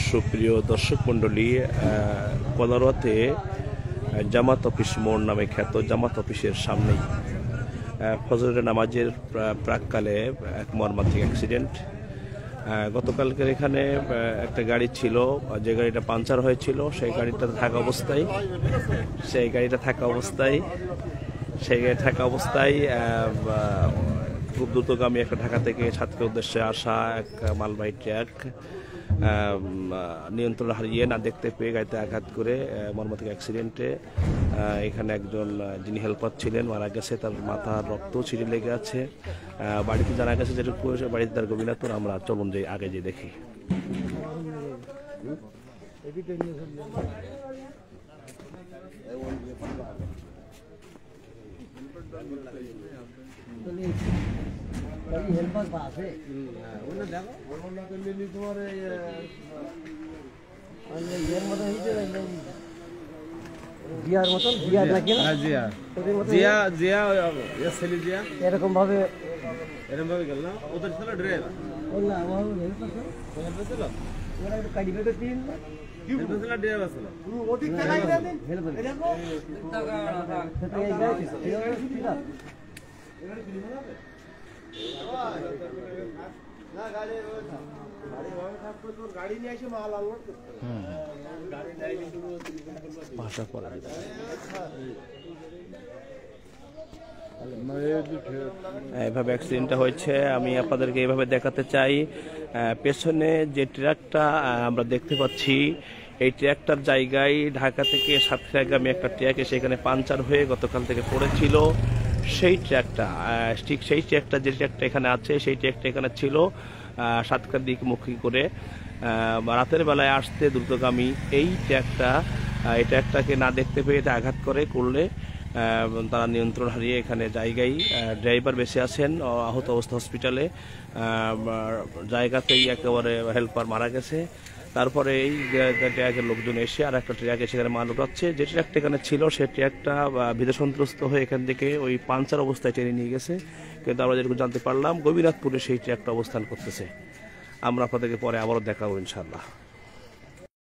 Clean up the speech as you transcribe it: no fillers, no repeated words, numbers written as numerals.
সুপ্রিয় দর্শক মণ্ডলী, কলারোয়াতে জামাত অফিস মোড় নামে খ্যাত জামাত অফিসের সামনেই ফজরের নামাজের প্রাককালে এক মর্মান্তিক অ্যাক্সিডেন্ট। গতকালকের এখানে একটা গাড়ি ছিল, যে গাড়িটা পাঞ্চার হয়েছিল সেই গাড়িটা থাকা অবস্থায় খুব দ্রুতগামী একটা ঢাকা থেকে সাতক্ষীরার উদ্দেশ্যে আসা এক মালবাহী ট্রাক নিয়ন্ত্রণ হারিয়ে না দেখতে পেয়ে গাড়িতে আঘাত করে মর্মান্তিক অ্যাক্সিডেন্টে এখানে একজন যিনি হেল্পার ছিলেন মারা গেছে। তার মাথার রক্ত ছিঁড়ে লেগে আছে। বাড়িতে জানা গেছে যেটুকু বাড়িতে তার গোবিনাথপুর। আমরা চলুন যে আগে যে দেখি। এরকম ভাবে গেল না ওদের ছিল ড্রেস গাড়ি নিয়ে এসে মাল আনলোড করতে এভাবে অ্যাক্সিডেন্টটা হয়েছে। আমি আপনাদেরকে এইভাবে দেখাতে চাই। পেছনে যে ট্রাকটা আমরা দেখতে পাচ্ছি, এই ট্রাকটার জায়গায় ঢাকা থেকে সাতক্ষীরাগামী একটা ট্রাক এসে এখানে পাঞ্চার হয়ে গতকাল থেকে পড়েছিল। সেই ট্রাকটা ঠিক যে ট্রাকটা এখানে আছে সেই ট্রাকটা এখানে ছিল সাতক্ষীরার দিকমুখী করে রাতের বেলায় আসতে দ্রুতগামী এই ট্রাকটাকে না দেখতে পেয়ে এটা আঘাত করলে তারা নিয়ন্ত্রণ হারিয়ে এখানে জায়গায় ড্রাইভার বেঁচে আছেন, আহত অবস্থা হসপিটালে। জায়গাতেই একেবারে হেল্পার মারা গেছে। তারপরে এই ট্রাকের লোকজন এসে আর একটা ট্রাক সেখানে মাল উঠাচ্ছে। যে ট্রাকটা এখানে ছিল সে ট্রাকটা ভীতসন্ত্রস্ত হয়ে এখান থেকে ওই পাঞ্চার অবস্থায় টেনে নিয়ে গেছে। কিন্তু আমরা যেরকম জানতে পারলাম গোবিনাথপুরে সেই ট্রাকটা অবস্থান করতেছে। আমরা আপনাদেরকে পরে আবারও দেখাবো ইনশাআল্লাহ।